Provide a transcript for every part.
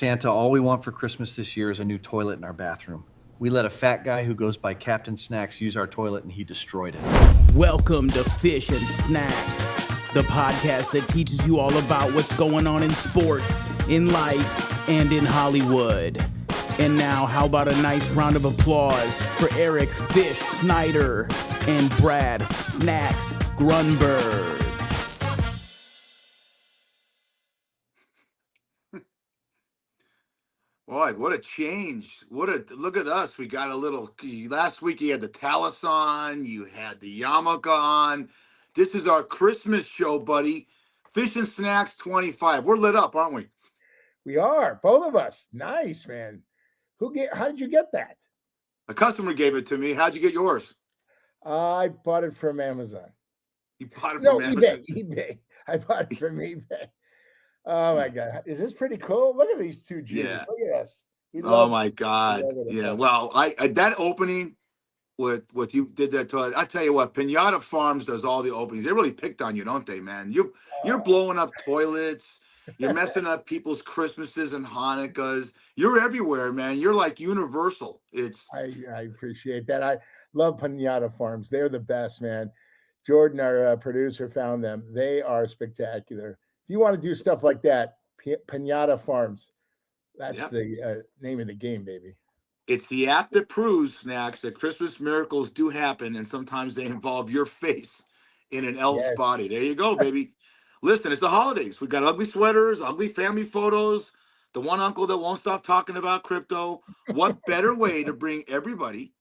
Santa, all we want for Christmas this year is a new toilet in our bathroom. We let a fat guy who goes by Captain Snacks use our toilet and he destroyed it. Welcome to Fish and Snacks, the podcast that teaches you all about what's going on in sports, in life, and in Hollywood. And now, how about a nice round of applause for Eric Fish Snyder and Brad Snacks Grunberg. Boy, what a change. Look at us. We got a little, last week you had the Talus on, you had the Yarmulke on. This is our Christmas show, buddy. Fish and Snacks 25. We're lit up, aren't we? We are, both of us. Nice, man. How did you get that? A customer gave it to me. How'd you get yours? I bought it from Amazon. You bought it from Amazon? eBay. I bought it from eBay. Oh my God. Is this pretty cool? Look at these two G's. Yeah. Look at us. Oh my God. Yeah. Well, I that opening with what you did that to, I tell you what, Pinata Farms does all the openings. They really picked on you, don't they, man? You're blowing up toilets. You're messing up people's Christmases and Hanukkahs. You're everywhere, man. You're like universal. I appreciate that. I love Pinata Farms. They're the best, man. Jordan, our producer, found them. They are spectacular. If you want to do stuff like that, Pinata Farms, that's the name of the game, baby. It's the app that proves, Snacks, that Christmas miracles do happen, and sometimes they involve your face in an elf's body. There you go, baby. Listen, it's the holidays. We got ugly sweaters, ugly family photos, the one uncle that won't stop talking about crypto. What better way to bring everybody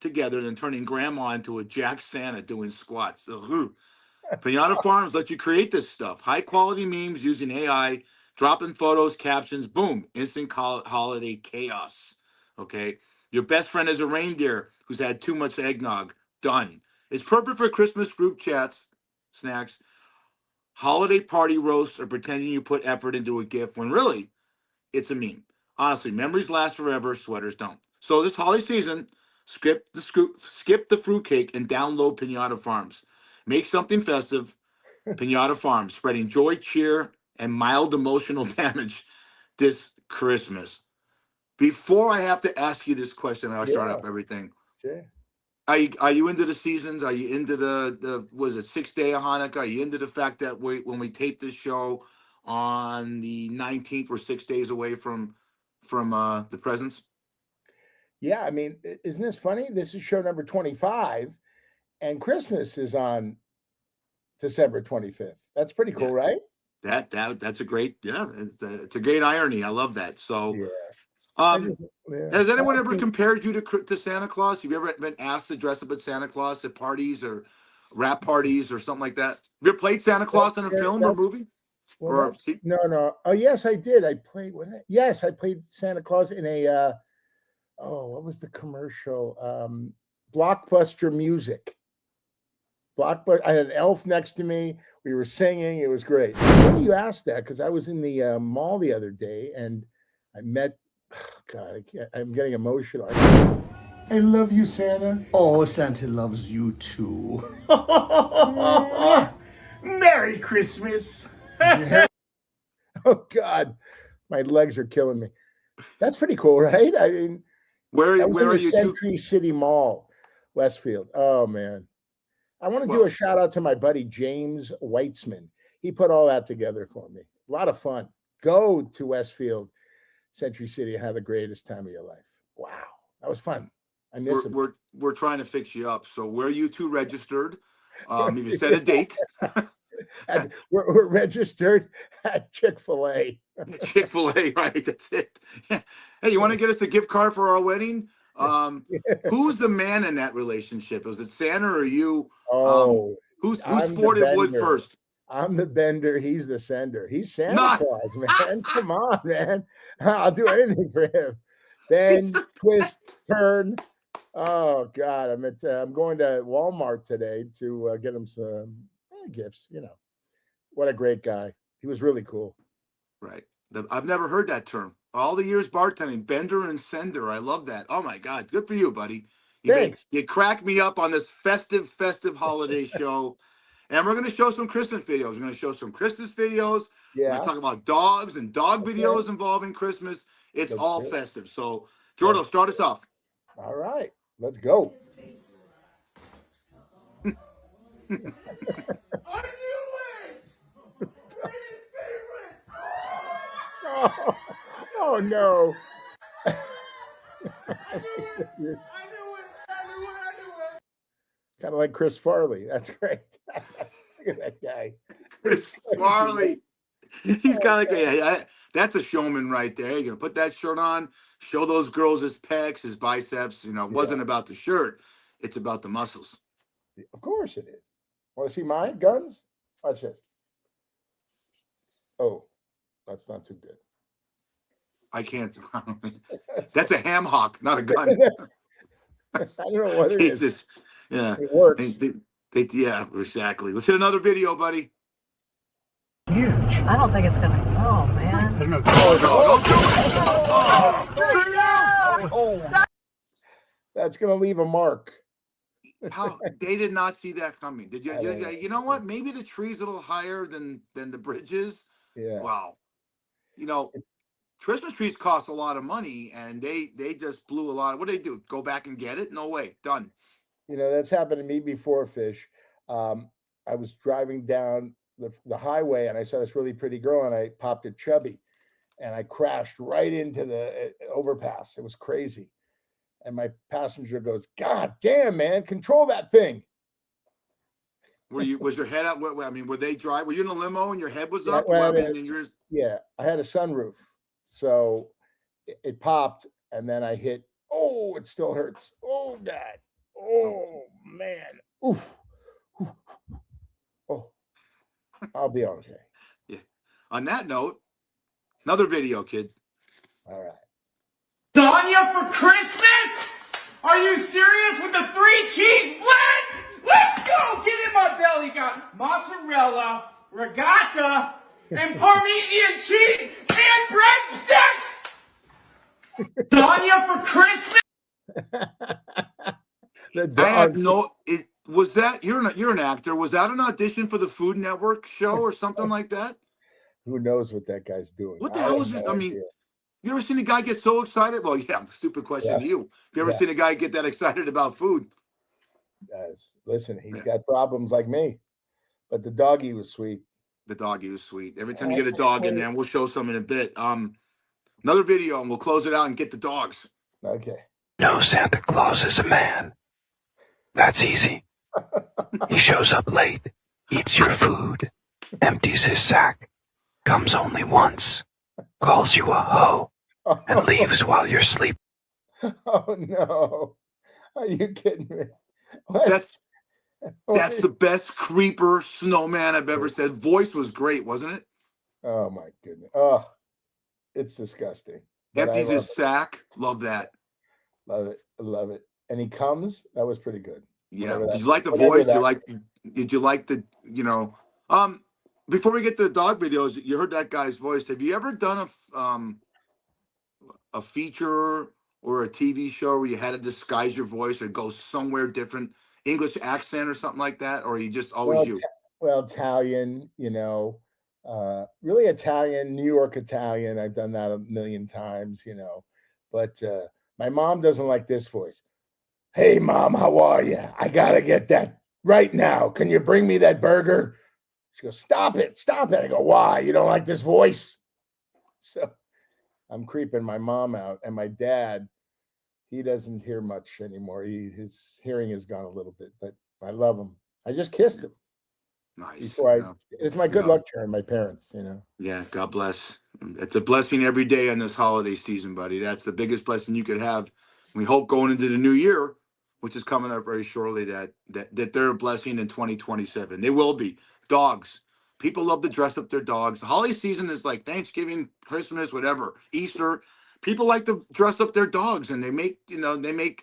together than turning grandma into a Jack Santa doing squats? Pinata Farms let you create this stuff. High quality memes using AI, dropping photos, captions, boom, instant holiday chaos. Okay. Your best friend is a reindeer who's had too much eggnog. Done. It's perfect for Christmas group chats, Snacks, holiday party roasts, or pretending you put effort into a gift when really it's a meme. Honestly, memories last forever, sweaters don't. So this holiday season, skip the fruitcake and download Pinata Farms. Make something festive. Pinata Farms, spreading joy, cheer, and mild emotional damage this Christmas. Before I have to ask you this question, I'll start up everything. Sure. Are you into the seasons? Are you into the 6th day of Hanukkah? Are you into the fact that when we tape this show on the 19th, we're 6 days away from the presents? Yeah, I mean, isn't this funny? This is show number 25, and Christmas is on December 25th. That's pretty cool, right? That's a great, it's a great irony. I love that. So, has anyone ever compared you to Santa Claus? Have you ever been asked to dress up as Santa Claus at parties or rap parties or something like that? Have you ever played Santa Claus in a film or movie? No. Oh, yes, I did. I played Santa Claus in a what was the commercial? Blockbuster Music. Blockbuster. I had an elf next to me. We were singing. It was great. When you asked that, because I was in the mall the other day and I met. God, I'm getting emotional. I love you, Santa. Oh, Santa loves you too. Merry Christmas. Oh God, my legs are killing me. That's pretty cool, right? I mean, where are you? Century City Mall, Westfield. Oh man, I want to do a shout out to my buddy James Weitzman. He put all that together for me. A lot of fun. Go to Westfield, Century City, and have the greatest time of your life. Wow, that was fun. I miss him. We're trying to fix you up. So where are you two registered? You set a date. We're registered at Chick-fil-A. Chick-fil-A, right? That's it. Hey, you want to get us a gift card for our wedding? Who's the man in that relationship? Was it Santa or you? Who's sported wood first? I'm the bender. He's the sender. He's Santa Claus, man. Come on, man. I'll do anything for him. Bend, twist, turn. Oh God, I'm going to Walmart today to get him some gifts. You know, what a great guy. He was really cool. Right. I've never heard that term. All the years bartending, bender and sender. I love that. Oh my God, good for you, buddy. Thanks. You crack me up on this festive holiday show. And we're going to show some Christmas videos. We're going to show some Christmas videos. We're Yeah. gonna talk about dogs and dog Okay. videos involving Christmas. It's Let's all do it. festive. So, Jordo, start us off. All right. Let's go. I knew it! Brady's favorite! Oh, oh no. I knew it! Kind of like Chris Farley. That's great. Look at that guy. Chris Farley. He's kind of like, that's a showman right there. You're gonna put that shirt on, show those girls his pecs, his biceps. You know, it wasn't about the shirt; it's about the muscles. Of course it is. Want to see mine? Guns? Watch this. Oh, that's not too good. I can't. That's a ham hock, not a gun. I don't know what it is. Jesus. Yeah. It works. Yeah, exactly. Let's hit another video, buddy. I don't think it's gonna. Oh man! Oh, no, don't do it! That's gonna leave a mark. How they did not see that coming. Did you? You know what? Maybe the tree's a little higher than the bridges. Yeah. Wow. You know, Christmas trees cost a lot of money, and they just blew a lot. What did they do? Go back and get it? No way. Done. You know, that's happened to me before, Fish. I was driving down the highway and I saw this really pretty girl and I popped a chubby and I crashed right into the overpass. It was crazy. And my passenger goes, "God damn, man, control that thing." Was your head up? I mean, were they drive? Were you in a limo and your head was Yeah, up? well, I I mean, mean, yeah, I had a sunroof. So it popped and then I hit, oh, it still hurts. Oh, God. Oh, man. Oof. Oh, I'll be okay. Yeah. On that note, another video, kid. All right. Danya for Christmas? Are you serious with the 3 cheese blend? Let's go! Get in my belly. Got mozzarella, regatta, and Parmesan cheese and breadsticks! Danya for Christmas? I had no. It was that you're an actor. Was that an audition for the Food Network show or something like that? Who knows what that guy's doing? What the hell is this? I mean, you ever seen a guy get so excited? Well, yeah, stupid question to you. Have you ever seen a guy get that excited about food? Guys, listen, he's got problems like me, but the doggy was sweet. The doggy was sweet. Every time you get a dog in there, and we'll show some in a bit. Another video, and we'll close it out and get the dogs. Okay. No, Santa Claus is a man. That's easy. He shows up late, eats your food, empties his sack, comes only once, calls you a hoe, and leaves while you're sleeping. Oh no! Are you kidding me? What? That's the best creeper snowman I've ever said. Voice was great, wasn't it? Oh my goodness! Oh, it's disgusting. But Empties I love his sack. Love that. Love it. I love it. And he comes. That was pretty good. Yeah. Whatever Did you like the whatever voice? that- Did you like the, you know, before we get to the dog videos, you heard that guy's voice. Have you ever done a feature or a TV show where you had to disguise your voice or go somewhere different, English accent or something like that? Or are you just always you? Well, Italian, you know, really Italian, New York Italian. I've done that a million times, you know, but my mom doesn't like this voice. "Hey, Mom, how are you? I got to get that right now. Can you bring me that burger?" She goes, "Stop it. Stop it." I go, "Why? You don't like this voice?" So I'm creeping my mom out. And my dad, he doesn't hear much anymore. His hearing has gone a little bit, but I love him. I just kissed him. Nice. Before it's my good luck charm, my parents, you know. Yeah, God bless. It's a blessing every day on this holiday season, buddy. That's the biggest blessing you could have. We hope going into the new year, which is coming up very shortly, that they're a blessing in 2027. They will be. Dogs. People love to dress up their dogs. The holiday season is like Thanksgiving, Christmas, whatever, Easter. People like to dress up their dogs, and they make, did they make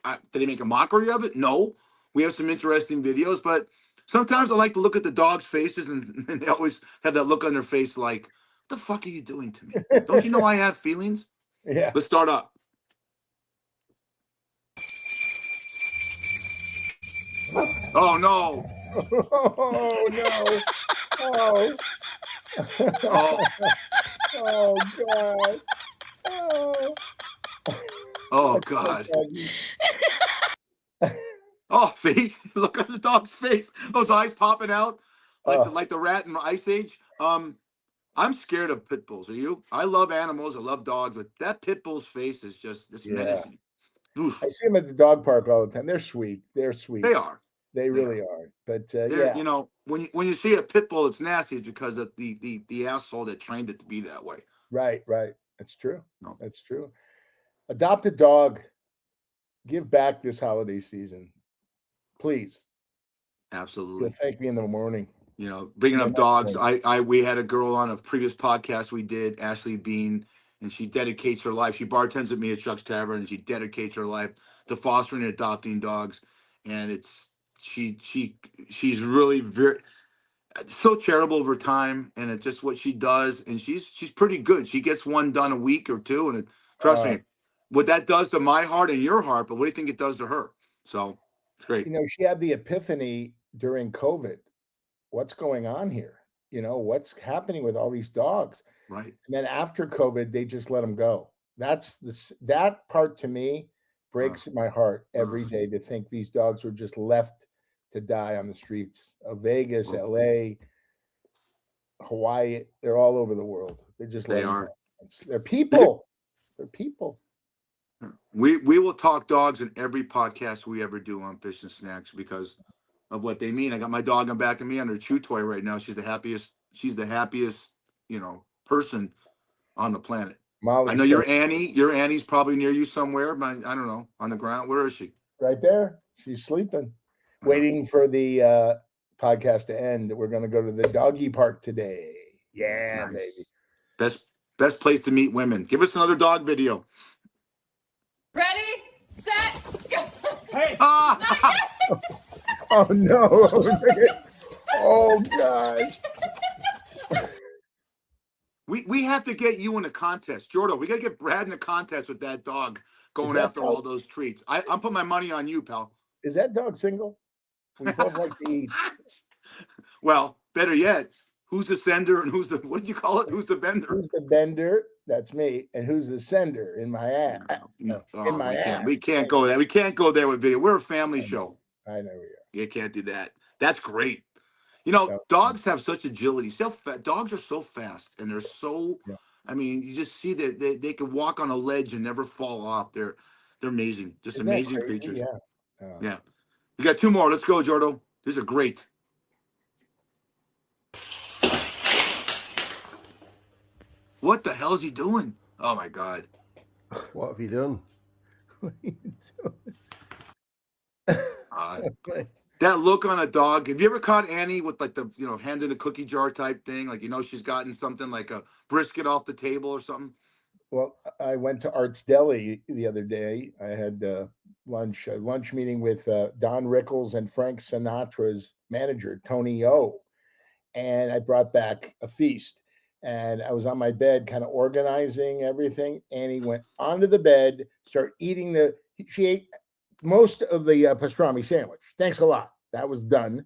a mockery of it? No. We have some interesting videos, but sometimes I like to look at the dogs' faces, and they always have that look on their face like, what the fuck are you doing to me? Don't you know I have feelings? Yeah. Let's start up. Oh, no. Oh no. Oh. Oh, Oh God. Oh, oh that's so God. doggy. Oh, see, look at the dog's face. Those eyes popping out Oh, like the rat in Ice Age. I'm scared of pit bulls. Are you? I love animals. I love dogs, but that pit bull's face is just this yeah. menacing. Oof, I see them at the dog park all the time. They're sweet. They're sweet. they are. They They really are. are. But They're, yeah, when you see a pit bull, it's nasty. It's because of the asshole that trained it to be that way. right, right. That's true. No, That's true. Adopt a dog. Give back this holiday season, please. You'll absolutely. thank me in the morning. Bringing The up next dogs. one. We had a girl on a previous podcast we did, Ashley Bean, and she dedicates her life. She bartends with me at Chuck's Tavern, and she dedicates her life to fostering and adopting dogs. And she's really very so charitable over time, and it's just what she does. And she's pretty good. She gets one done a week or two, and trust Uh, me, what that does to my heart and your heart. But what do you think it does to her? So it's great, she had the epiphany during COVID. What's going on here? What's happening with all these dogs? right? And then after COVID, they just let them go. That part to me breaks my heart every Ugh. day to think these dogs were just left to die on the streets of Vegas, Well, LA, Hawaii. They're all over the world. They just let They them are. go. They're people. They're people. We will talk dogs in every podcast we ever do on Fish and Snacks because of what they mean. I got my dog on back of me under a chew toy right now. She's the happiest. She's the happiest, person on the planet. I Molly know said you're Annie. Your Annie's probably near you somewhere, but I don't know, on the ground. Where is she? right there. She's sleeping, Uh, waiting for the podcast to end. We're going to go to the doggy park today. Yeah, baby. nice. Best place to meet women. Give us another dog video. Ready, set, go. Ah! Oh no! Oh gosh! We have to get you in a contest, Jordan. We gotta get Brad in the contest with that dog going that after dog- all those treats. I'm putting my money on you, pal. Is that dog single? We both like to eat. Well, better yet, who's the sender and who's the what do you call it? Who's the bender? Who's the bender? That's me. And who's the sender? In my ass. No, In my we ass. can't go there. We can't go there with video. We're a family show. I know we are. You can't do that. That's great. No. Dogs have such agility. Dogs are so fast, and they're so. Yeah. I mean, you just see that they can walk on a ledge and never fall off. They're amazing, just Isn't that amazing crazy? creatures. Yeah. Yeah. You got two more. Let's go, Jordo. These are great. What the hell is he doing? Oh my God. What have you done? What are you Uh, doing? that look on a dog. Have you ever caught Annie with like the hand in the cookie jar type thing? Like she's gotten something like a brisket off the table or something. Well, I went to Arts Deli the other day. I had a lunch meeting with Don Rickles and Frank Sinatra's manager, Tony O. And I brought back a feast. And I was on my bed, kind of organizing everything. Annie went onto the bed, started eating she ate most of the pastrami sandwich. Thanks a lot. That was done.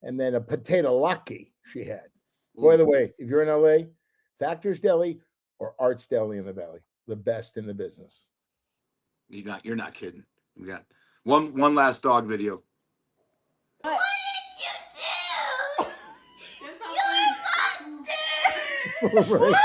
And then a potato laki she had. By the way, if you're in LA, Factor's Deli or Arts Deli in the Valley, the best in the business. You're not kidding. We got one last dog video. What did you do? You're a monster.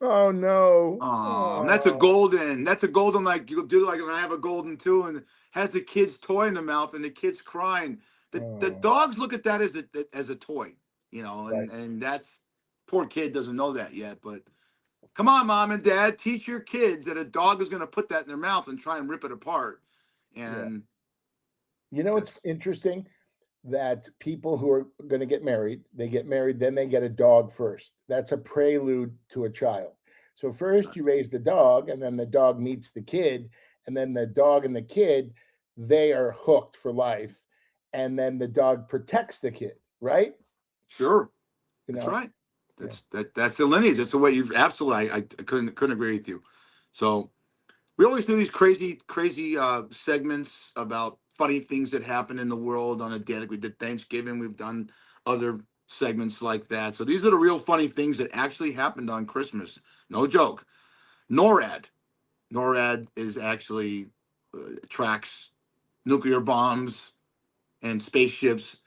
Oh no! Oh, that's a golden. That's a golden. Like you do, like when I have a golden too, and has the kid's toy in the mouth, and the kid's crying. The dogs look at that as a toy, and that's poor kid doesn't know that yet. But come on, mom and dad, teach your kids that a dog is going to put that in their mouth and try and rip it apart. And it's interesting that people who are going to get married, they get married, then they get a dog first. That's a prelude to a child. So first you raise the dog, and then the dog meets the kid, and then the dog and the kid, they are hooked for life, and then the dog protects the kid, right? Sure, that's right. That's the lineage. That's the way you've absolutely. I couldn't agree with you. So we always do these crazy segments about funny things that happen in the world on a day. Like we did Thanksgiving. We've done other segments like that. So these are the real funny things that actually happened on Christmas. No joke. NORAD. NORAD is actually tracks nuclear bombs and spaceships.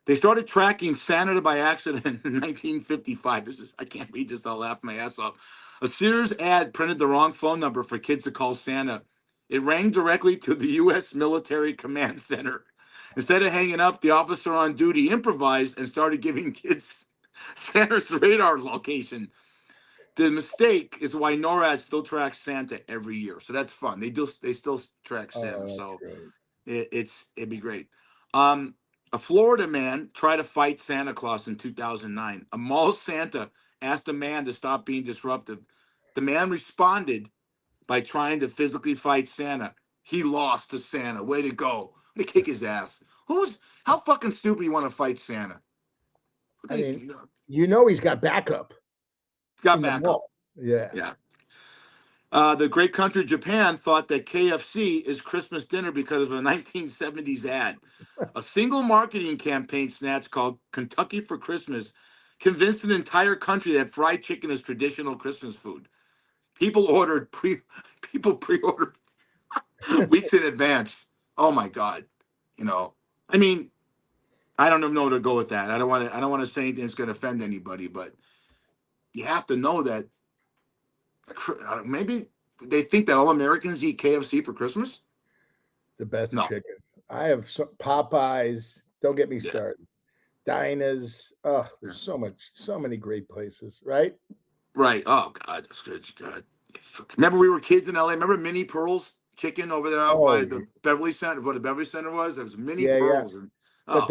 They started tracking Santa by accident in 1955. I can't read this, I'll laugh my ass off. A Sears ad printed the wrong phone number for kids to call Santa. It rang directly to the U.S. Military Command Center. Instead of hanging up, the officer on duty improvised and started giving kids Santa's radar location. The mistake is why NORAD still tracks Santa every year. So that's fun. They still track Santa. that's So great. it'd be great. A Florida man tried to fight Santa Claus in 2009. A mall Santa asked a man to stop being disruptive. The man responded by trying to physically fight Santa. He lost to Santa. Way to go. Way to kick his ass. How fucking stupid you want to fight Santa? I mean, you know he's got backup. He's got in the backup. mall. Yeah. Yeah. The great country Japan thought that KFC is Christmas dinner because of a 1970s ad. A single marketing campaign snatch called Kentucky for Christmas convinced an entire country that fried chicken is traditional Christmas food. People pre-ordered weeks in advance. Oh my God. I mean, I don't even know where to go with that. I don't want to say anything that's going to offend anybody, but you have to know that maybe they think that all Americans eat KFC for Christmas. The best No. chicken. I have Popeyes. Don't get me started. Dinah's. Oh, there's so many great places, right? Right. Oh God. God. Remember we were kids in LA. Remember Mini Pearls chicken over there out by the Beverly Center? What the Beverly Center was? There was Mini Pearls. And, But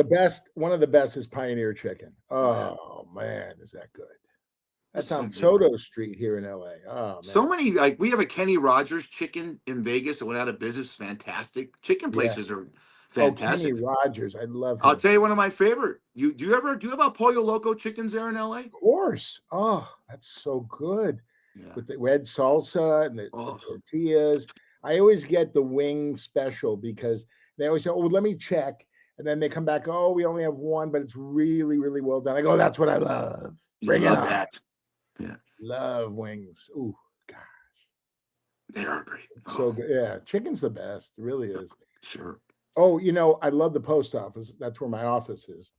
one of the best is Pioneer Chicken. Oh man, is that good? That's on Soto Street here in LA. Oh man. So many, we have a Kenny Rogers chicken in Vegas that went out of business. Fantastic. Chicken places are fantastic. Kenny Rogers. I love him. I'll tell you one of my favorite. Do you have El Pollo Loco chickens there in LA? Of course. Oh, that's so good. Yeah. With the red salsa and the tortillas. I always get the wing special because they always say, "Oh, let me check." And then they come back, "Oh, we only have one, but it's really, really well done." I go, "That's what I love." Bring it on. That. Yeah. Love wings. Ooh, gosh. They are great. So good. Yeah. Chicken's the best. It really is. Sure. Oh, I love the post office. That's where my office is.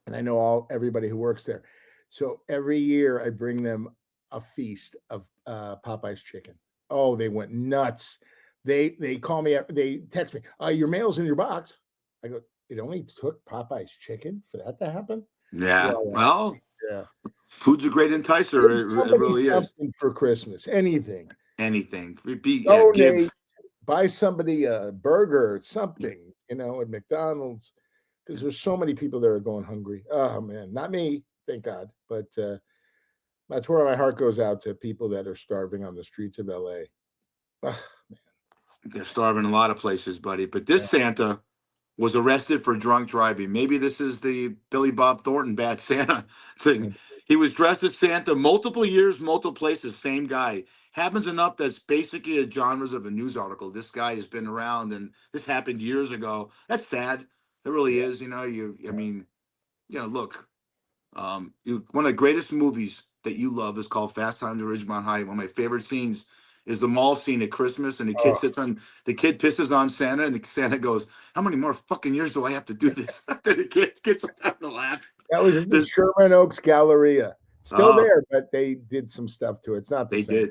And I know everybody who works there. So every year I bring them a feast of Popeye's chicken. Oh, they went nuts. They call me, they text me, your mail's in your box. I go, it only took Popeye's chicken for that to happen? Yeah. Well, yeah. Food's a great enticer. It really is. Something for Christmas. Anything. Give. Buy somebody a burger or something, at McDonald's, because there's so many people that are going hungry. Oh man, not me, thank God. But that's where my heart goes out to people that are starving on the streets of LA. Oh, man. They're starving in a lot of places, buddy. But this Santa was arrested for drunk driving. Maybe this is the Billy Bob Thornton bad Santa thing. He was dressed as Santa multiple years, multiple places, same guy. Happens enough that's basically a genres of a news article. This guy has been around, and this happened years ago. That's sad. It really is. Look, one of the greatest movies that you love is called Fast Times at Ridgemont High. One of my favorite scenes is the mall scene at Christmas, and the kid pisses on Santa, and the Santa goes, "How many more fucking years do I have to do this?" Then the kid gets up to laugh. That was the Sherman Oaks Galleria. Still there, but they did some stuff to it. It's not the same.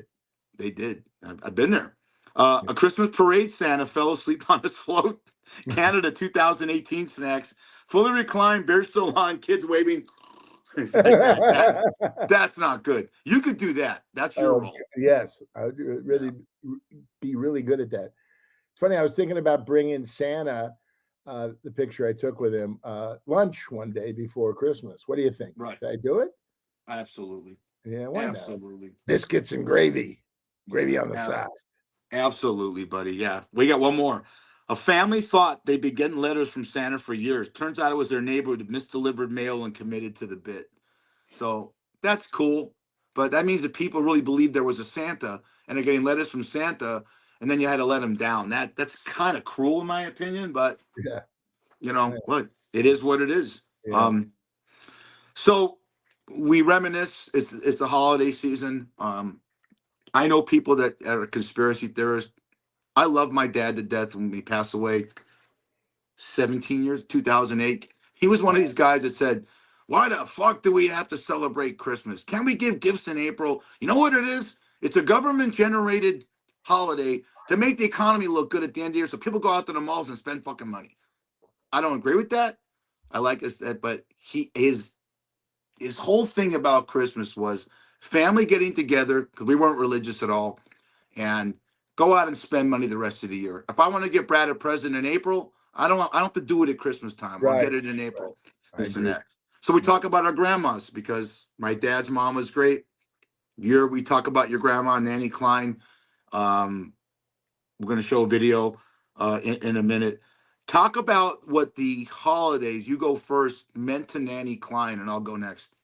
They did. I've been there. A Christmas parade Santa fell asleep on his float. Canada 2018 snacks. Fully reclined, beer still on, kids waving. That's not good. You could do that. That's your role. Yes. I would really be really good at that. It's funny. I was thinking about bringing Santa, the picture I took with him, lunch one day before Christmas. What do you think? Right. Did I do it? Absolutely. Yeah. Why Absolutely. Not? Biscuits and gravy. Gravy on the side. Absolutely, buddy. Yeah. We got one more. A family thought they'd been getting letters from Santa for years. Turns out it was their neighbor who misdelivered mail and committed to the bit. So that's cool. But that means that people really believed there was a Santa and they're getting letters from Santa, and then you had to let them down. That's kind of cruel in my opinion, but look, it is what it is. Yeah. So we reminisce. It's the holiday season. I know people that are conspiracy theorists. I love my dad to death when he passed away 17 years, 2008. He was one of these guys that said, why the fuck do we have to celebrate Christmas? Can we give gifts in April? You know what it is? It's a government generated holiday to make the economy look good at the end of the year so people go out to the malls and spend fucking money. I don't agree with that. I like this, but his whole thing about Christmas was family getting together because we weren't religious at all, and go out and spend money the rest of the year. If I want to get Brad a present in April, I don't have to do it at Christmas time. I'll get it in April. This and that. So we talk about our grandmas because my dad's mom was great. We talk about your grandma, Nanny Klein. We're going to show a video in a minute. Talk about what the holidays, you go first, meant to Nanny Klein, and I'll go next.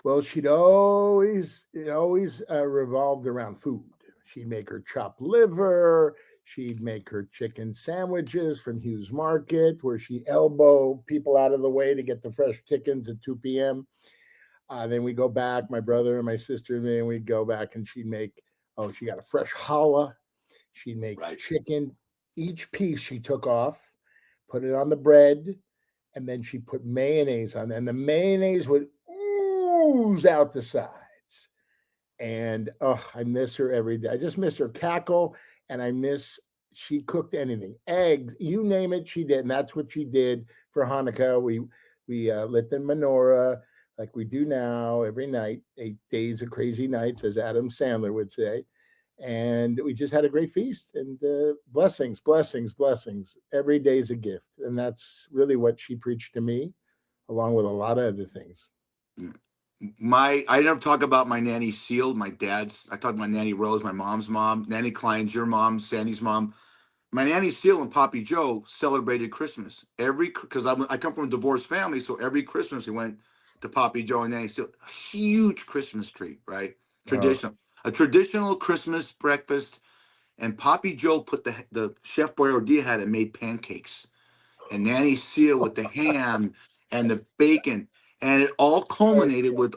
Well, it always revolved around food. She'd make her chopped liver. She'd make her chicken sandwiches from Hughes Market, where she elbow people out of the way to get the fresh chickens at 2 p.m. Then we go back, my brother and my sister, and then we'd go back and she'd make, she got a fresh challah. She'd make chicken. Each piece she took off, put it on the bread, and then she put mayonnaise on it. And the mayonnaise would ooze out the sides. And I miss her every day. I just miss her cackle, and she cooked anything, eggs, you name it, she did. And that's what she did for Hanukkah. We lit the menorah like we do now every night, 8 days of crazy nights, as Adam Sandler would say. And we just had a great feast, and blessings. Every day's a gift. And that's really what she preached to me, along with a lot of other things. I never talk about my nanny Seal, my dad's. I talk about Nanny Rose, my mom's mom. Nanny Klein's your mom, Sandy's mom. My Nanny Seal and Poppy Joe celebrated Christmas because I come from a divorced family, so every Christmas we went to Poppy Joe and Nanny Seal. A huge Christmas tree, right? Traditional. A traditional Christmas breakfast, and Poppy Joe put the Chef Boyardee had and made pancakes, and Nanny Seal with the ham and the bacon, and it all culminated with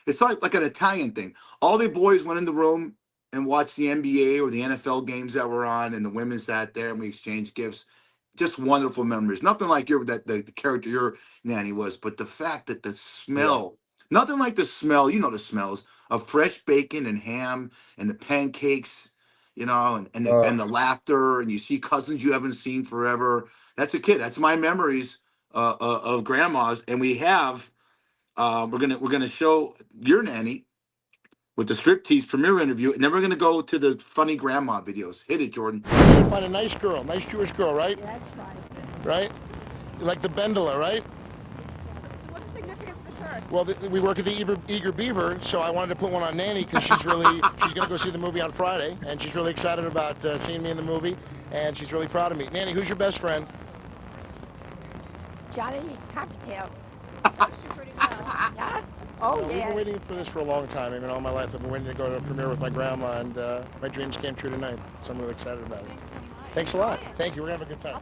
it's like an Italian thing. All the boys went in the room and watched the NBA or the NFL games that were on, and the women sat there and we exchanged gifts. Just wonderful memories. Nothing like the character your nanny was, but the fact that the smell. Nothing like the smell, the smells of fresh bacon and ham and the pancakes, and the laughter, and you see cousins you haven't seen forever. That's a kid. That's my memories of grandmas. And we have we're gonna show your nanny with the striptease premiere interview, and then we're gonna go to the funny grandma videos. Hit it, Jordan. You find a nice girl, nice Jewish girl, right? That's right. Right? You like the Bendela, right? What's the significance of the shirt? Well, we work at the Eager Beaver, so I wanted to put one on Nanny because she's going to go see the movie on Friday, and she's really excited about seeing me in the movie, and she's really proud of me. Nanny, who's your best friend? Johnny Cocktail. Pretty well. Yeah? Oh, We've been waiting for this for a long time. I mean, all my life I've been waiting to go to a premiere with my grandma, and my dreams came true tonight, so I'm really excited about it. Thanks a lot. Thank you. We're going to have a good time.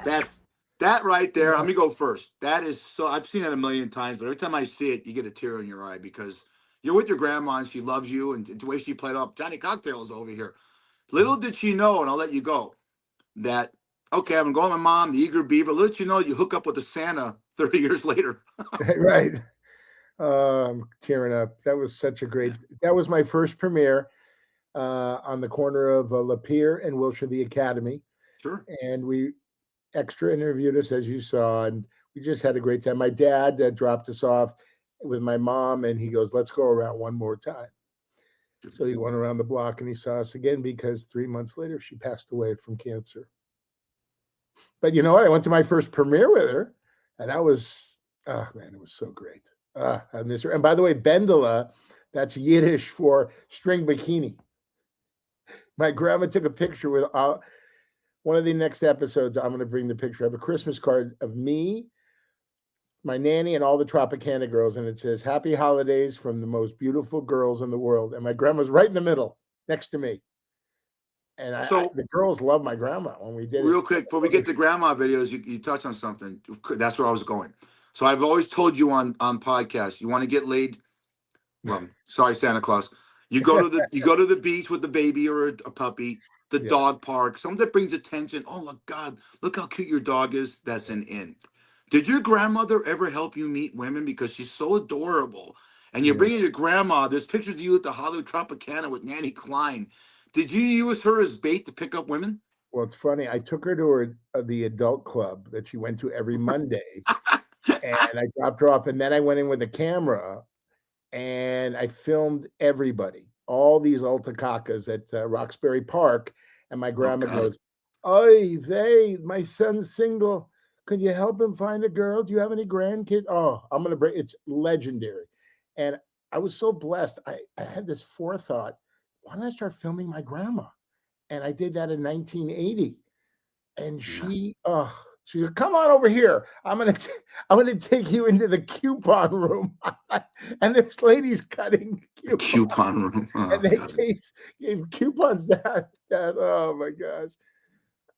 Thanks. That right there. Let me go first. That is so. I've seen it a million times, but every time I see it, you get a tear in your eye because you're with your grandma and she loves you, and the way she played off Johnny Cocktail is over here. Little did she know, and I'll let you go, that okay, I'm going with my mom, the Eager Beaver. Little did you know you hook up with the Santa 30 years later. Right. I'm tearing up. That was such a great. That was my first premiere on the corner of Lapeer and Wilshire the Academy. Sure. And we extra interviewed us, as you saw, and we just had a great time. My dad dropped us off with my mom, and he goes, let's go around one more time. So he went around the block and he saw us again because 3 months later she passed away from cancer. But you know what? I went to my first premiere with her, and that was, oh man, it was so great. I miss her. And by the way, Bendela, that's Yiddish for string bikini. My grandma took a picture with one of the next episodes. I'm going to bring the picture. I have a Christmas card of me, my nanny, and all the Tropicana girls. And it says, Happy Holidays from the most beautiful girls in the world. And my grandma's right in the middle next to me. And So the girls love my grandma when we did real it. quick, before we get to grandma videos, you touch on something. That's where I was going. So I've always told you on podcasts, you want to get laid. Well, sorry, Santa Claus. You go to the beach with the baby or a puppy, the Yeah. dog park, something that brings attention. Oh my God, look how cute your dog is. That's an in. Did your grandmother ever help you meet women because she's so adorable? And you're Yeah. bringing your grandma. There's pictures of you at the Hollywood Tropicana with Nanny Klein. Did you use her as bait to pick up women? Well, it's funny. I took her to the adult club that she went to every Monday, and I dropped her off. And then I went in with a camera, and I filmed everybody, all these alpacas at Roxbury Park. And my grandma God. goes, "Oy vey, my son's single. Could you help him find a girl? Do you have any grandkids?" Oh, I'm gonna bring. It's legendary. And I was so blessed. I had this forethought. Why don't I start filming my grandma? And I did that in 1980. And she said, "Come on over here. I'm gonna take you into the coupon room." And there's ladies cutting Coupon room. Oh, and they God. gave coupons that oh my gosh.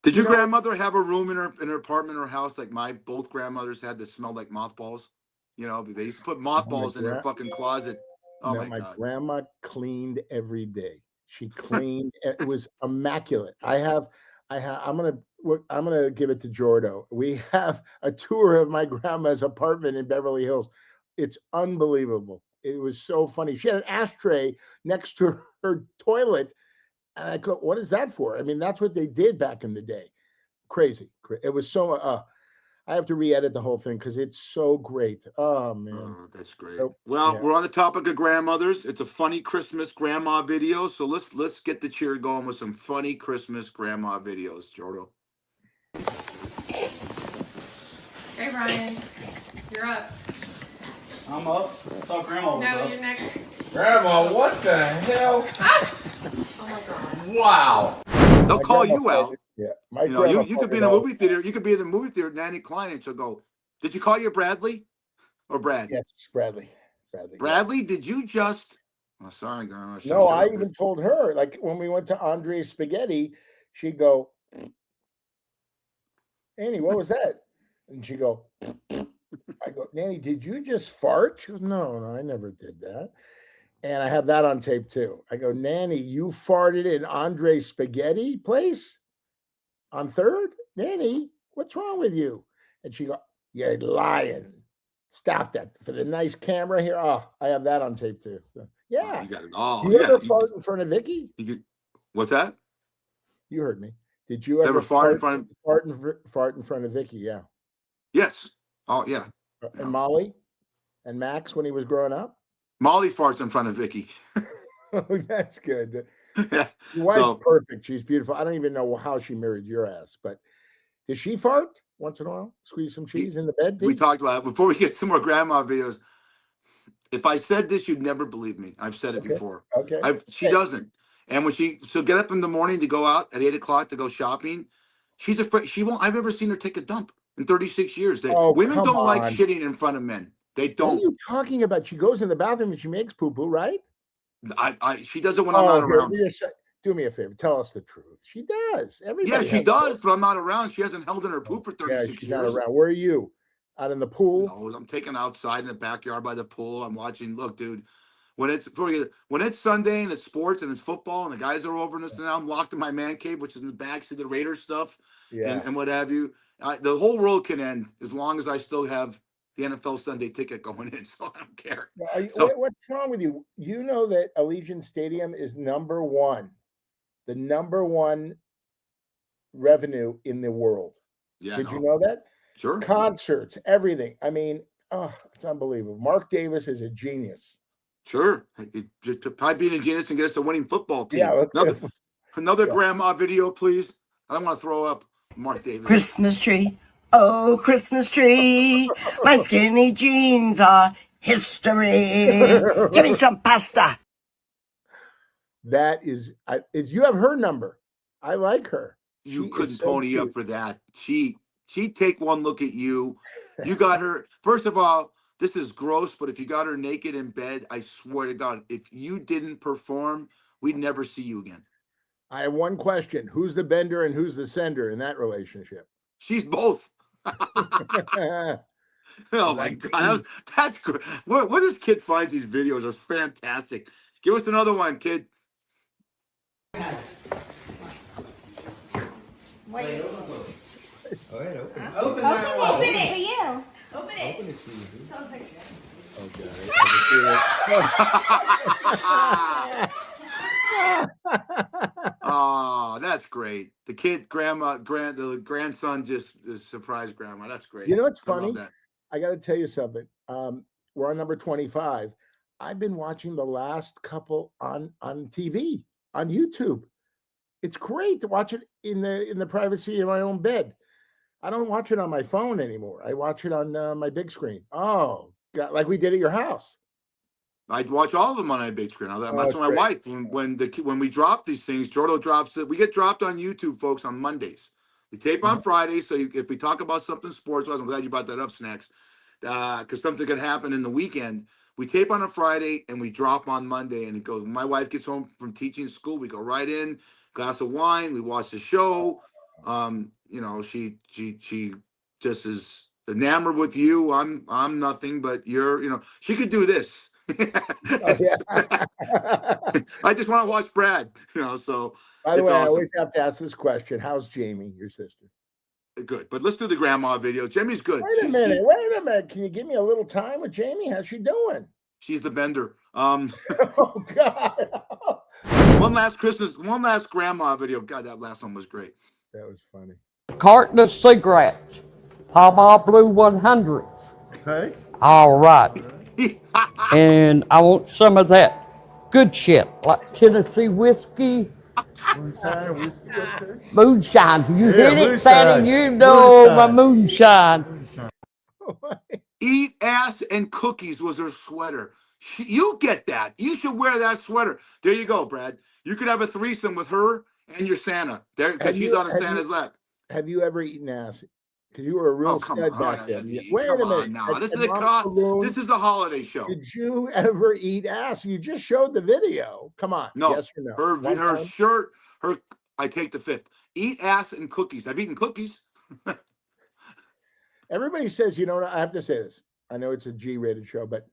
Did your You know- grandmother have a room in her apartment or house like my both grandmothers had that smelled like mothballs? You know, they used to put mothballs in their fucking closet. Oh No, my my God. grandma cleaned every day. She cleaned. It was immaculate. I'm gonna give it to Jordo. We have a tour of my grandma's apartment in Beverly Hills. It's unbelievable. It was so funny. She had an ashtray next to her toilet, and I go, "What is that for?" I mean, that's what they did back in the day. Crazy. It was so. I have to re-edit the whole thing because it's so great. Oh man. Oh, that's great. Oh, Well, yeah. we're on the topic of grandmothers. It's a funny Christmas grandma video. So let's get the cheer going with some funny Christmas grandma videos, Jordo. Hey, Ryan. You're up. I'm up. I thought Grandma was No, up. you're next. Grandma, what the hell? Oh my God. Wow. They'll My call grandma you out. played- Yeah, my You know, grandma you could played be in it a all movie the theater. You could be in the movie theater, Nanny Klein, and she'll go, "Did you call your Bradley or Brad? Yes, Bradley. Yeah. Bradley, did you just?" Oh, sorry, Grandma. No, I even told her, like when we went to Andre's Spaghetti, she'd go, "Annie, what was that?" And she'd go, I go, "Nanny, did you just fart?" She goes, No, I never did that. And I have that on tape too. I go, "Nanny, you farted in Andre's Spaghetti place on 3rd? Nanny, what's wrong with you?" And she go, "You're lying. Stop that for the nice camera here." Oh, I have that on tape too. So, yeah. You got it all. Do you Yeah. ever fart in front of Vicky? What's that? You heard me. Did you ever fart in front fart in front of Vicky? Yeah. Yes. Oh, yeah. And Molly and Max when he was growing up? Molly farts in front of Vicky. Oh, that's good. Yeah. Your wife's So- perfect. She's beautiful. I don't even know how she married your ass, but does she fart once in a while? Squeeze some cheese in the bed? We Dee? talked about it before we get some more grandma videos. If I said this, you'd never believe me. I've said it before. Okay. She doesn't. And when she'll get up in the morning to go out at 8 o'clock to go shopping, she's afraid she won't. I've never seen her take a dump in 36 years. Oh, Women come don't like on. shitting in front of men. They What are don't. you talking about? She goes in the bathroom and she makes poo-poo, right? She does it when I'm not here, around. do me a favor. Tell us the truth. She does. Yeah, Everybody she has does, but I'm not around. She hasn't held in her poop for Yeah, 36 she's years. not around. Where are you? Out in the pool? No, I'm taking outside in the backyard by the pool. I'm watching. Look, dude, when it's Sunday and it's sports and it's football and the guys are over and this and that, I'm locked in my man cave, which is in the back, see the Raiders stuff Yeah. and what have you. The whole world can end as long as I still have the NFL Sunday ticket going in, so I don't care. What's wrong with you? You know that Allegiant Stadium is the number one revenue in the world. Yeah, Did you know that? Sure. Concerts, everything. I mean, it's unbelievable. Mark Davis is a genius. Sure. Just probably being a genius and get us a winning football team. Yeah, let's get another grandma video, please. I don't want to throw up Mark Davis. Christmas tree, oh Christmas tree, my skinny jeans are history. Give me some pasta. That is you have her number. I like her. You She couldn't is so pony cute. up for that. She'd take one look at you. You got her. First of all, this is gross, but if you got her naked in bed, I swear to God, if you didn't perform, we'd never see you again. I have one question. Who's the bender and who's the sender in that relationship? She's both. Oh my God, that's great. Where this kid finds these videos are fantastic. Give us another one, kid. Wait. All right, open it. Open that one. Open it for you. Open it. Open it to you. Sounds like Oh, that's great. The kid, the grandson just surprised grandma. That's great. You know what's I love funny? that. I got to tell you something. We're on number 25. I've been watching the last couple on TV, on YouTube. It's great to watch it in the privacy of my own bed. I don't watch it on my phone anymore. I watch it on my big screen. Oh, God, like we did at your house. I'd watch all of them on a big screen. That's that's my great. wife. When we drop these things, Jordo drops it. We get dropped on YouTube, folks, on Mondays. We tape on Fridays, so if we talk about something sports-wise, I'm glad you brought that up, Snacks, because something could happen in the weekend. We tape on a Friday and we drop on Monday, and it goes. My wife gets home from teaching school. We go right in, glass of wine. We watch the show. You know, she just is enamored with you. I'm nothing, but you're. You know, she could do this. Oh, yeah. I just want to watch Brad. You know, so. By the It's way, I awesome. always have to ask this question. How's Jamie, your sister? Good, but let's do the grandma video. Jamie's good. Wait a minute. Can you give me a little time with Jamie? How's she doing? She's the bender. Oh, God. One last grandma video. God, that last one was great. That was funny. Carton of cigarettes. Papa Blue 100s. Okay. All right. And I want some of that good shit, like Tennessee whiskey. Moonshine. You hit it, Fanny. You know my moonshine. Eat ass and cookies was her sweater. You get that. You should wear that sweater. There you go, Brad. You could have a threesome with her and your Santa. There, because she's on Santa's lap. Have you ever eaten ass? Because you were a real stud back then. Wait a minute. Now. This is the holiday show. Did you ever eat ass? You just showed the video. Come on. No. Yes or no? Her shirt, I take the fifth. Eat ass and cookies. I've eaten cookies. Everybody says, you know, I have to say this. I know it's a G-rated show, but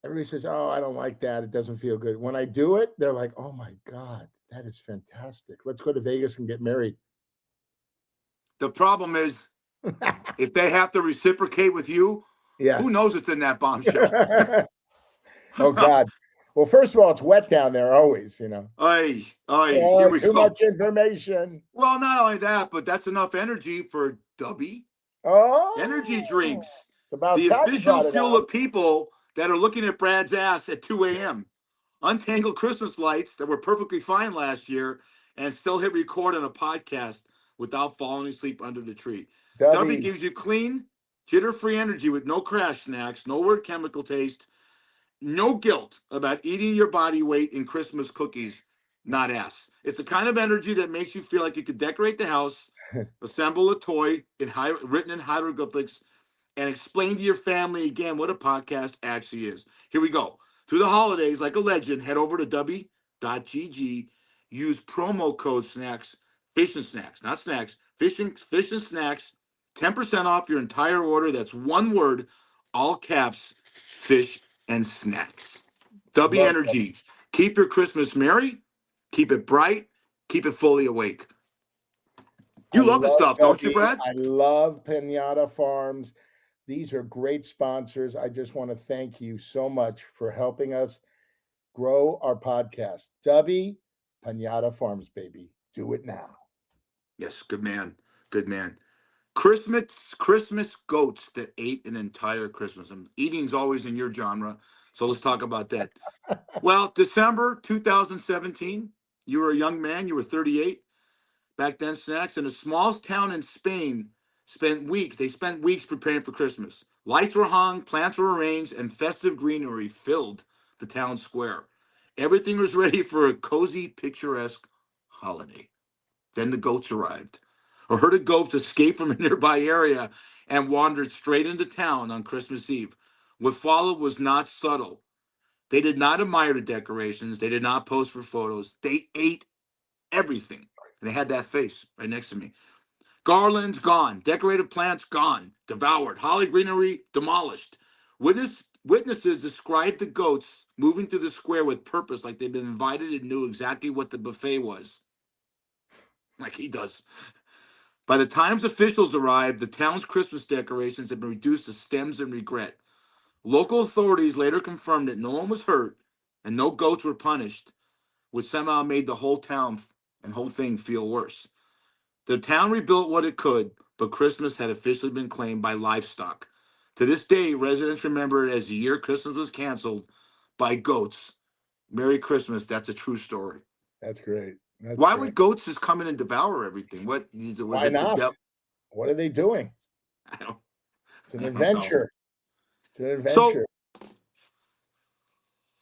everybody says, oh, I don't like that. It doesn't feel good. When I do it, they're like, oh my God, that is fantastic. Let's go to Vegas and get married. The problem is, if they have to reciprocate with you, who knows what's in that bombshell? Oh, God. Well, first of all, it's wet down there always, you know. Here we too go. much information. Well, not only that, but that's enough energy for Dubby. Oh, energy drinks. It's about the time you official brought it fuel up. of people that are looking at Brad's ass at 2 a.m. Untangled Christmas lights that were perfectly fine last year and still hit record on a podcast without falling asleep under the tree. Dubby gives you clean, jitter-free energy with no crash snacks, no weird chemical taste, no guilt about eating your body weight in Christmas cookies, not ass. It's the kind of energy that makes you feel like you could decorate the house, assemble a toy written in hieroglyphics, and explain to your family again what a podcast actually is. Here we go. Through the holidays, like a legend, head over to dubby.gg, use promo code snacks, fish and snacks, not snacks, fish and snacks, 10% off your entire order. That's one word, all caps, fish and snacks. Dubby Energy. Keep your Christmas merry, keep it bright, keep it fully awake. You love the stuff, don't you, Brad? I love Pinata Farms. These are great sponsors. I just want to thank you so much for helping us grow our podcast. Dubby, Pinata Farms, baby. Do it now. Yes, good man. Good man. Christmas goats that ate an entire Christmas. And eating's always in your genre, so let's talk about that. Well, December 2017, you were a young man. You were 38. Back then, Snacks, in a small town in Spain, spent weeks preparing for Christmas. Lights were hung, plants were arranged, and festive greenery filled the town square. Everything was ready for a cozy, picturesque holiday. Then the goats arrived. A herd of goats escaped from a nearby area and wandered straight into town on Christmas Eve. What followed was not subtle. They did not admire the decorations. They did not pose for photos. They ate everything. And they had that face right next to me. Garlands gone. Decorative plants gone. Devoured. Holly greenery demolished. Witnesses described the goats moving through the square with purpose, like they'd been invited and knew exactly what the buffet was. Like he does. By the time officials arrived, the town's Christmas decorations had been reduced to stems and regret. Local authorities later confirmed that no one was hurt and no goats were punished, which somehow made the whole town and whole thing feel worse. The town rebuilt what it could, but Christmas had officially been claimed by livestock. To this day, residents remember it as the year Christmas was canceled by goats. Merry Christmas. That's a true story. That's great. Why would goats just come in and devour everything? What is it? Why not? What are they doing? It's an adventure. It's an adventure. So,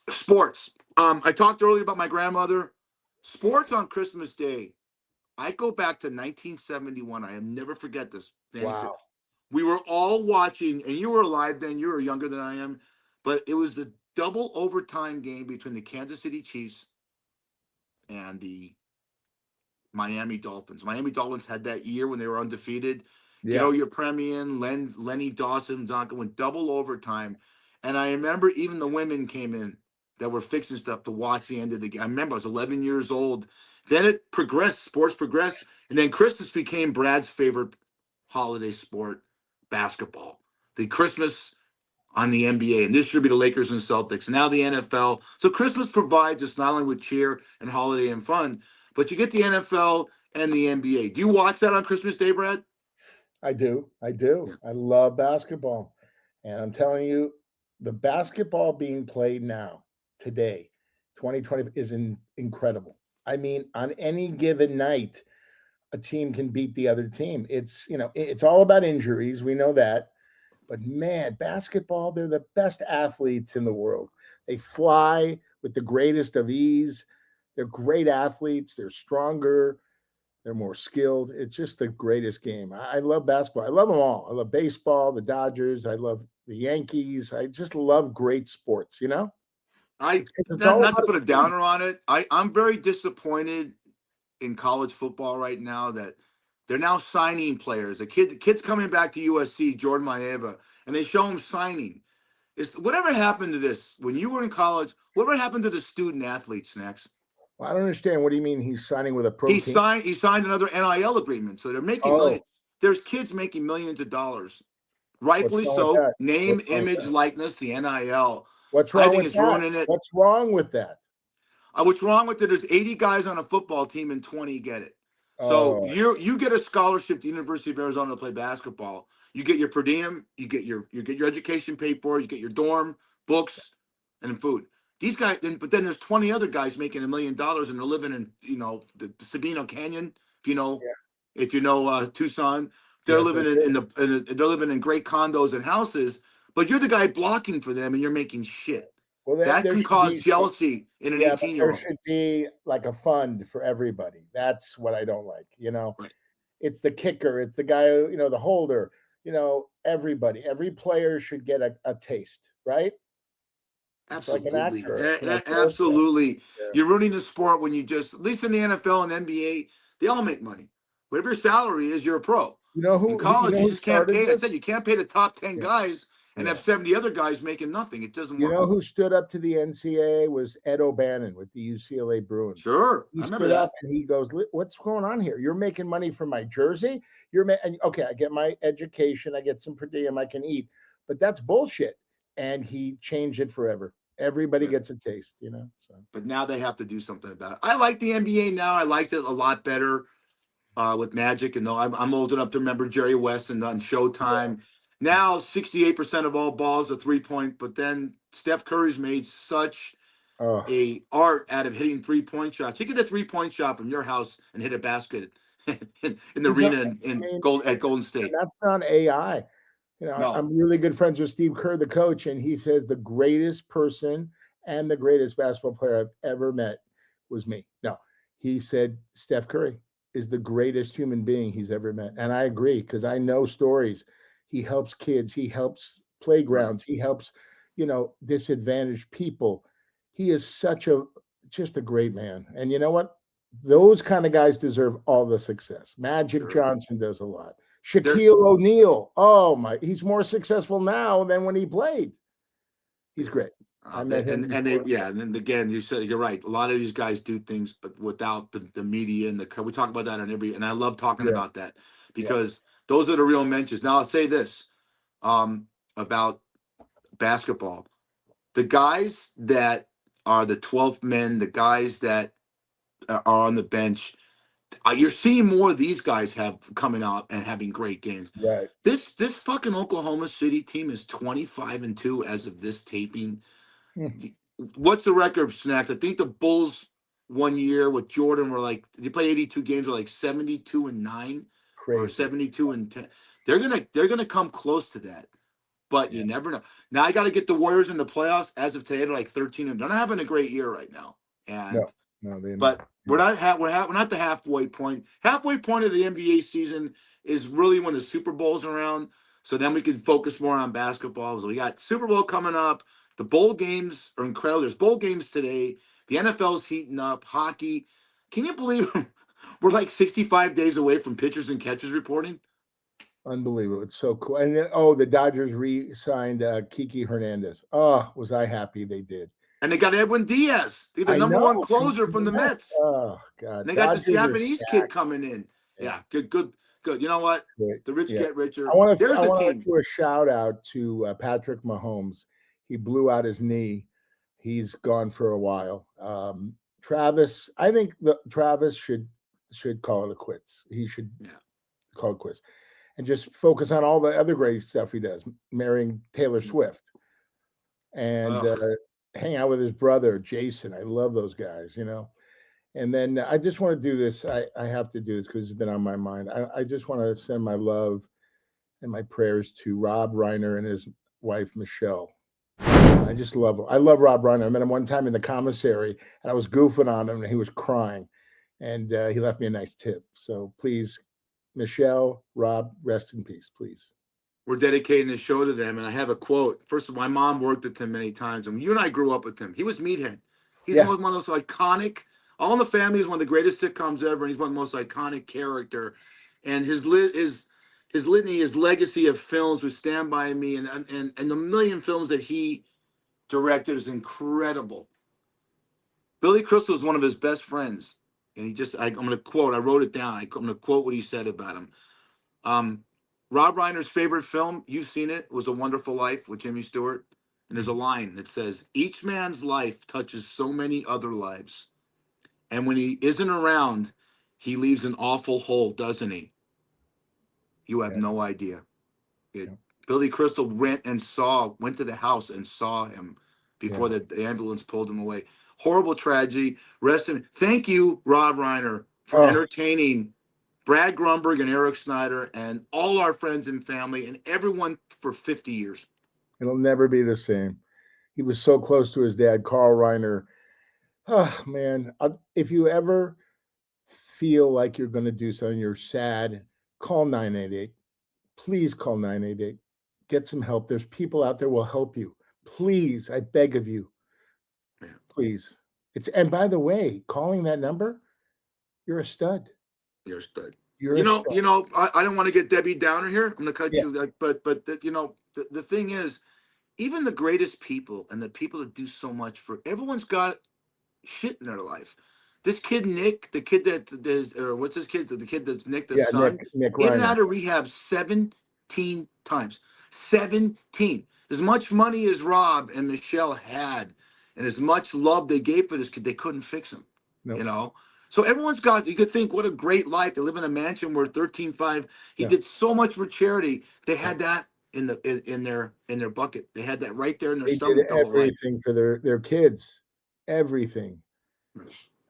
sports. I talked earlier about my grandmother. Sports on Christmas Day. I go back to 1971. I will never forget this. Wow. We were all watching, and you were alive then. You were younger than I am. But it was the double overtime game between the Kansas City Chiefs and the Miami Dolphins. Miami Dolphins had that year when they were undefeated. Yeah. You know, your Premian, Lenny Dawson, Zonka went double overtime. And I remember even the women came in that were fixing stuff to watch the end of the game. I remember I was 11 years old. Then it progressed, sports progressed. And then Christmas became Brad's favorite holiday sport, basketball. The Christmas on the NBA. And this year be the Lakers and Celtics. Now the NFL. So Christmas provides us not only with cheer and holiday and fun, but you get the NFL and the NBA. Do you watch that on Christmas Day, Brad? I do. I love basketball. And I'm telling you, the basketball being played now, today, 2020, is incredible. I mean, on any given night, a team can beat the other team. It's, you know, it's all about injuries. We know that. But man, basketball, they're the best athletes in the world. They fly with the greatest of ease. They're great athletes. They're stronger. They're more skilled. It's just the greatest game. I love basketball. I love them all. I love baseball, the Dodgers. I love the Yankees. I just love great sports, you know? Not to put a downer on it, I'm very disappointed in college football right now that they're now signing players. The kid's coming back to USC, Jordan Maeva, and they show him signing. Whatever happened to this when you were in college? Whatever happened to the student athletes, Snacks? Well, I don't understand. What do you mean he's signing with a pro team? He signed another NIL agreement, so they're making millions. There's kids making millions of dollars, rightfully so. Name, image, likeness, the NIL. What's wrong I think with it's that? ruining it. What's wrong with that? What's wrong with it? There's 80 guys on a football team and 20 get it. So you get a scholarship to the University of Arizona to play basketball. You get your per diem, you get your education paid for, you get your dorm, books, and food. These guys, but then there's 20 other guys making $1 million and they're living in, you know, the Sabino Canyon. If you know Tucson, they're living they're living in great condos and houses. But you're the guy blocking for them, and you're making shit. Well, that can cause jealousy in an 18-year-old. There should be like a fund for everybody. That's what I don't like. You know, It's the kicker. It's the guy, you know, the holder. You know, everybody, every player should get a taste, right? Absolutely. Like an actor, Absolutely. Yeah. You're ruining the sport when you just, at least in the NFL and NBA, they all make money. Whatever your salary is, you're a pro. You know who? In college, you just can't pay. This? I said you can't pay the top 10 guys and have 70 other guys making nothing. It doesn't work. You know who stood up to the NCAA was Ed O'Bannon with the UCLA Bruins. Sure. He stood up and he goes, "What's going on here? You're making money from my jersey. Okay, I get my education, I get some per diem, I can eat, but that's bullshit." And he changed it forever. Everybody gets a taste, you know. So, but now they have to do something about it. I like the NBA now. I liked it a lot better with Magic, and I'm old enough to remember Jerry West and on Showtime. Yeah. Now 68% of all balls are 3-point, but then Steph Curry's made such a art out of hitting 3-point shots. You get a 3-point shot from your house and hit a basket in the arena at Golden State. That's not AI. You know, no. I'm really good friends with Steve Kerr, the coach, and he says the greatest person and the greatest basketball player I've ever met was me. No, he said Steph Curry is the greatest human being he's ever met. And I agree, because I know stories. He helps kids. He helps playgrounds. He helps, you know, disadvantaged people. He is just a great man. And you know what? Those kind of guys deserve all the success. Magic Sure. Johnson does a lot. Shaquille O'Neal. Oh my, he's more successful now than when he played. He's great. I met him and they, before. yeah, and then again, you said you're right. A lot of these guys do things, but without the media and we talk about that on every, and I love talking Yeah. about that because those are the real mentions. Now I'll say this about basketball: the guys that are the 12th men, the guys that are on the bench. You're seeing more of these guys have coming out and having great games. Right. This fucking Oklahoma City team is 25-2 as of this taping. What's the record, Snacks? I think the Bulls 1 year with Jordan were like they play 82 games, were like 72-9 or Crazy. 72-10. They're gonna come close to that, but you never know. Now I got to get the Warriors in the playoffs. As of today, they're like 13 and they're not having a great year right now. And No, they're but not. we're not the halfway point. Halfway point of the NBA season is really when the Super Bowl's around. So then we can focus more on basketball. So we got Super Bowl coming up. The bowl games are incredible. There's bowl games today. The NFL's heating up. Hockey. Can you believe we're like 65 days away from pitchers and catchers reporting? Unbelievable. It's so cool. And then, the Dodgers re-signed Kiki Hernandez. Oh, was I happy they did. And they got Edwin Diaz, the number one closer from the Mets. Oh, God. And they got this Dodgers are Japanese kid coming in. Yeah, good. You know what? Great. The rich get richer. I want There's the to team. do a shout out to Patrick Mahomes. He blew out his knee. He's gone for a while. Travis, I think Travis should call it quits. He should call it quits and just focus on all the other great stuff he does, marrying Taylor Swift and hang out with his brother, Jason. I love those guys, And then I just want to do this. I have to do this because it's been on my mind. I just want to send my love and my prayers to Rob Reiner and his wife, Michelle. I just love him. I love Rob Reiner. I met him one time in the commissary, and I was goofing on him, and he was crying. And he left me a nice tip. So please, Michelle, Rob, rest in peace, please. We're dedicating this show to them, and I have a quote. First of all, my mom worked with him many times, and you and I grew up with him. He was Meathead. He's one of those iconic. All in the Family is one of the greatest sitcoms ever, and he's one of the most iconic character. And his litany, his legacy of films with Stand By Me and the million films that he directed is incredible. Billy Crystal is one of his best friends, and I'm going to quote. I wrote it down. I'm going to quote what he said about him. Rob Reiner's favorite film, you've seen it, was A Wonderful Life with Jimmy Stewart. And there's a line that says, "Each man's life touches so many other lives. And when he isn't around, he leaves an awful hole, doesn't he? You have no idea." Billy Crystal went to the house and saw him before the ambulance pulled him away. Horrible tragedy. Thank you, Rob Reiner, for entertaining Brad Grunberg and Eric Snyder and all our friends and family and everyone for 50 years. It'll never be the same. He was so close to his dad, Carl Reiner. Oh, man. If you ever feel like you're going to do something, you're sad, call 988. Please call 988. Get some help. There's people out there who will help you. Please, I beg of you. Please. And by the way, calling that number, you're a stud. You're a stud. I don't want to get Debbie Downer here. I'm going to cut you, but the thing is, even the greatest people and the people that do so much for everyone's got shit in their life. This kid Nick, the kid that does, or what's his kid? The kid that's Nick, the son, Nick in and Reiner. out of rehab 17 times. 17. As much money as Rob and Michelle had, and as much love they gave for this kid, they couldn't fix him. Nope. So everyone's got. You could think, what a great life. They live in a mansion worth $13.5. He did so much for charity. They had that in their bucket. They had that right there in their stomach. Did everything for their kids. Everything.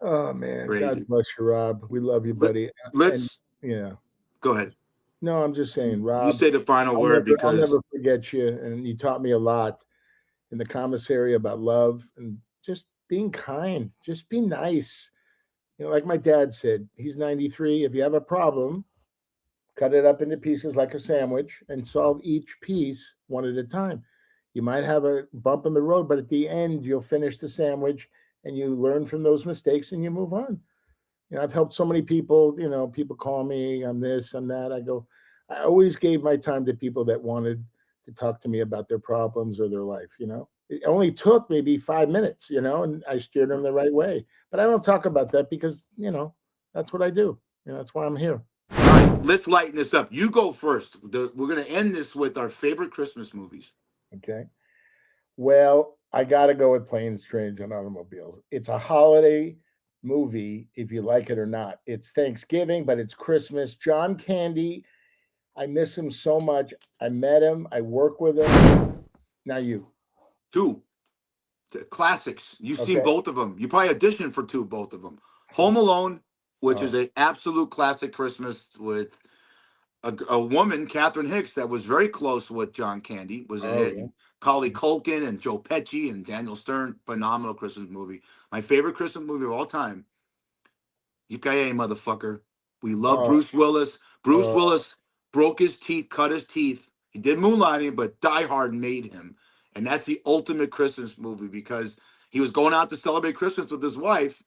Oh man, Crazy. God bless you, Rob. We love you, buddy. Go ahead. No, I'm just saying, Rob. You say the final word I'll because never forget you, and you taught me a lot in the commissary about love and just being kind, just be nice. Like my dad said, he's 93. If you have a problem, cut it up into pieces like a sandwich and solve each piece one at a time. You might have a bump in the road, but at the end, you'll finish the sandwich and you learn from those mistakes and you move on. I've helped so many people. People call me, I'm this, I'm that. I always gave my time to people that wanted to talk to me about their problems or their life. It only took maybe 5 minutes, and I steered them the right way. But I don't talk about that because, that's what I do. That's why I'm here. All right, let's lighten this up. You go first. We're going to end this with our favorite Christmas movies. Okay. Well, I got to go with Planes, Trains, and Automobiles. It's a holiday movie, if you like it or not. It's Thanksgiving, but it's Christmas. John Candy, I miss him so much. I met him. I work with him. Now you. 2 the classics. You've seen Okay. both of them. You probably auditioned for both of them. Home Alone, which is an absolute classic Christmas with a woman, Catherine Hicks, that was very close with John Candy, was in it. Yeah. And Macaulay Culkin and Joe Pesci and Daniel Stern. Phenomenal Christmas movie. My favorite Christmas movie of all time. Yippee motherfucker. We love Bruce Willis. Bruce Willis broke his teeth, cut his teeth. He did Moonlighting, but Die Hard made him. And that's the ultimate Christmas movie because he was going out to celebrate Christmas with his wife.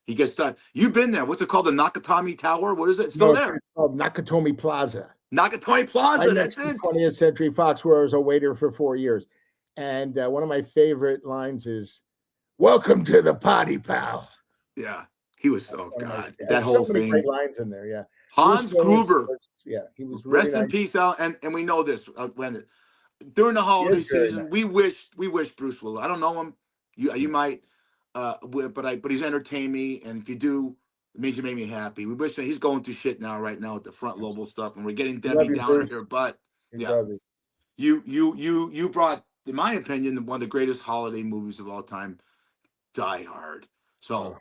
He gets done. You've been there. What's it called? The Nakatomi Tower? What is it? It's still there. It's called Nakatomi Plaza. Nakatomi Plaza. Right That's next to it. 20th Century Fox, where I was a waiter for 4 years. And one of my favorite lines is, "Welcome to the party, pal." Yeah. He was so God. There's That whole so many thing. great lines in there. Yeah. Hans Bruce Willis Gruber. he was really Rest in nice. peace, Al. And we know this when during the holiday very season, nice. we wish Bruce Willis. I don't know him. You might, but he's entertained me, and if you do, it means you made me happy. We wish he's going through shit right now with the front lobe stuff, and we're getting Debbie you, Downer Bruce. here. But We yeah, love you. you brought, in my opinion, one of the greatest holiday movies of all time, Die Hard. So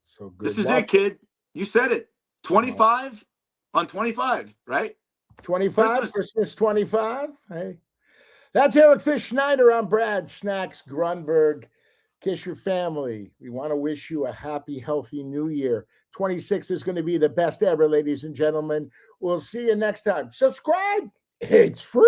So good. this is Watch it, kid. You said it. 25 on 25, right? 25, Christmas 25. Hey, that's Eric Fish Schneider. I'm Brad Snacks Grunberg. Kiss your family. We want to wish you a happy, healthy new year. 26 is going to be the best ever, ladies and gentlemen. We'll see you next time. Subscribe. It's free.